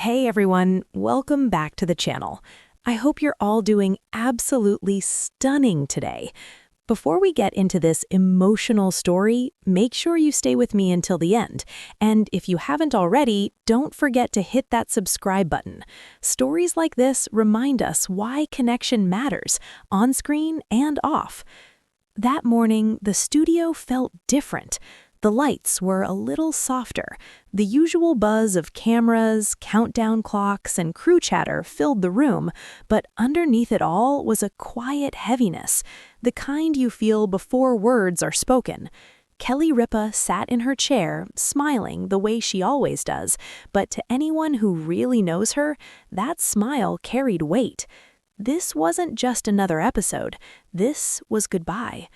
Hey everyone, welcome back to the channel. I hope you're all doing absolutely stunning today. Before we get into this emotional story, make sure you stay with me until the end. And if you haven't already, don't forget to hit that subscribe button. Stories like this remind us why connection matters, on screen and off. That morning, the studio felt different. The lights were a little softer. The usual buzz of cameras, countdown clocks, and crew chatter filled the room, but underneath it all was a quiet heaviness, the kind you feel before words are spoken. Kelly Ripa sat in her chair, smiling the way she always does, but to anyone who really knows her, that smile carried weight. This wasn't just another episode. This was goodbye.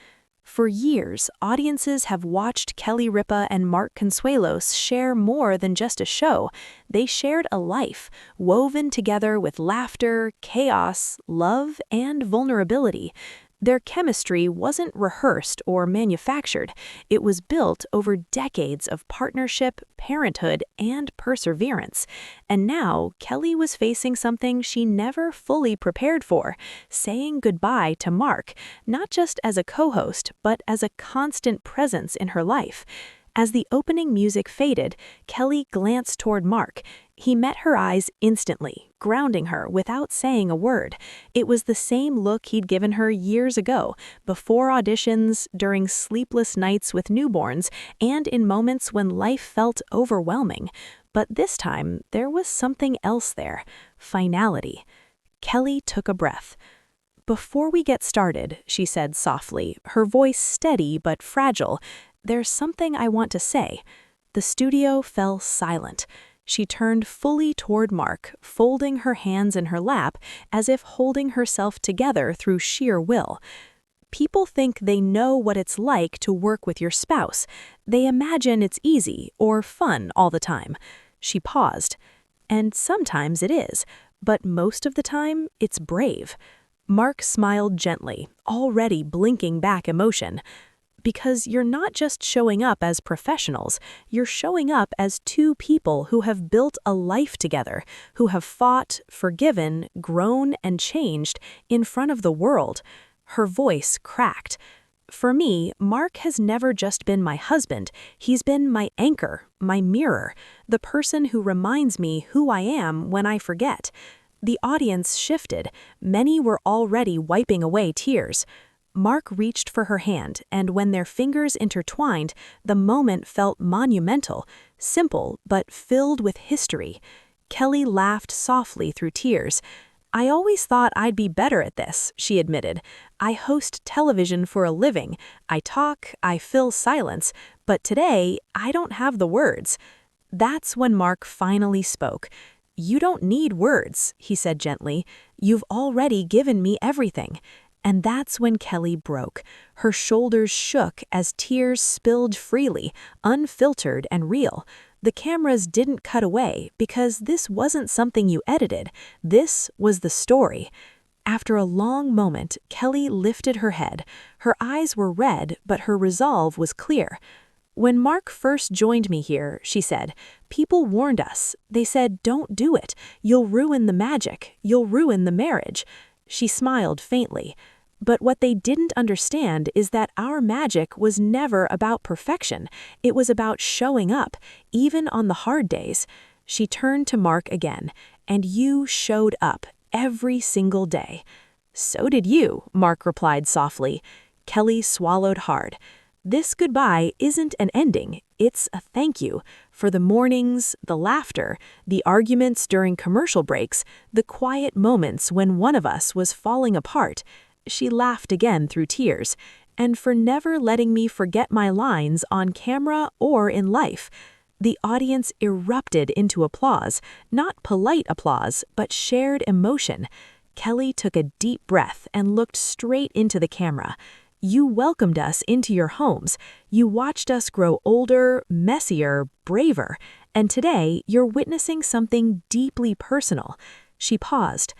For years, audiences have watched Kelly Ripa and Mark Consuelos share more than just a show. They shared a life, woven together with laughter, chaos, love, and vulnerability. Their chemistry wasn't rehearsed or manufactured. It was built over decades of partnership, parenthood, and perseverance. And now, Kelly was facing something she never fully prepared for, saying goodbye to Mark, not just as a co-host, but as a constant presence in her life. As the opening music faded, Kelly glanced toward Mark. He met her eyes instantly, grounding her without saying a word. It was the same look he'd given her years ago, before auditions, during sleepless nights with newborns, and in moments when life felt overwhelming. But this time, there was something else there: finality. Kelly took a breath. "Before we get started," she said softly, her voice steady but fragile, "there's something I want to say." The studio fell silent. She turned fully toward Mark, folding her hands in her lap as if holding herself together through sheer will. "People think they know what it's like to work with your spouse. They imagine it's easy or fun all the time." She paused. "And sometimes it is, but most of the time, it's brave." Mark smiled gently, already blinking back emotion. "Because you're not just showing up as professionals, you're showing up as two people who have built a life together, who have fought, forgiven, grown, and changed in front of the world." Her voice cracked. "For me, Mark has never just been my husband. He's been my anchor, my mirror, the person who reminds me who I am when I forget." The audience shifted. Many were already wiping away tears. Mark reached for her hand, and when their fingers intertwined, the moment felt monumental, simple but filled with history. Kelly laughed softly through tears. "I always thought I'd be better at this," she admitted. "I host television for a living. I talk, I fill silence, but today, I don't have the words." That's when Mark finally spoke. "You don't need words," he said gently. "You've already given me everything." And that's when Kelly broke. Her shoulders shook as tears spilled freely, unfiltered and real. The cameras didn't cut away because this wasn't something you edited. This was the story. After a long moment, Kelly lifted her head. Her eyes were red, but her resolve was clear. "When Mark first joined me here," she said, "people warned us. They said, 'Don't do it. You'll ruin the magic. You'll ruin the marriage.'" She smiled faintly. "But what they didn't understand is that our magic was never about perfection. It was about showing up, even on the hard days." She turned to Mark again. "And you showed up every single day." "So did you," Mark replied softly. Kelly swallowed hard. "This goodbye isn't an ending. It's a thank you for the mornings, the laughter, the arguments during commercial breaks, the quiet moments when one of us was falling apart." She laughed again through tears. "And for never letting me forget my lines on camera or in life." The audience erupted into applause, not polite applause, but shared emotion. Kelly took a deep breath and looked straight into the camera. "You welcomed us into your homes. You watched us grow older, messier, braver. And today, you're witnessing something deeply personal." She paused.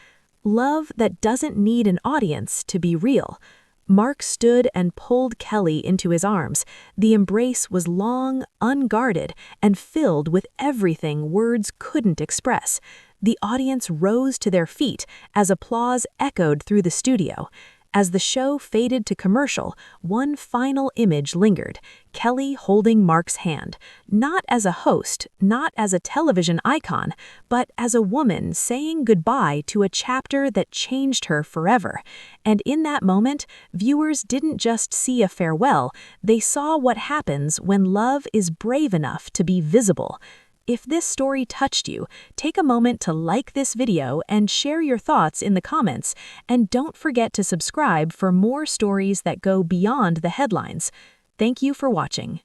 "Love that doesn't need an audience to be real." Mark stood and pulled Kelly into his arms. The embrace was long, unguarded, and filled with everything words couldn't express. The audience rose to their feet as applause echoed through the studio. As the show faded to commercial, one final image lingered, Kelly holding Mark's hand, not as a host, not as a television icon, but as a woman saying goodbye to a chapter that changed her forever. And in that moment, viewers didn't just see a farewell, they saw what happens when love is brave enough to be visible. If this story touched you, take a moment to like this video and share your thoughts in the comments, and don't forget to subscribe for more stories that go beyond the headlines. Thank you for watching.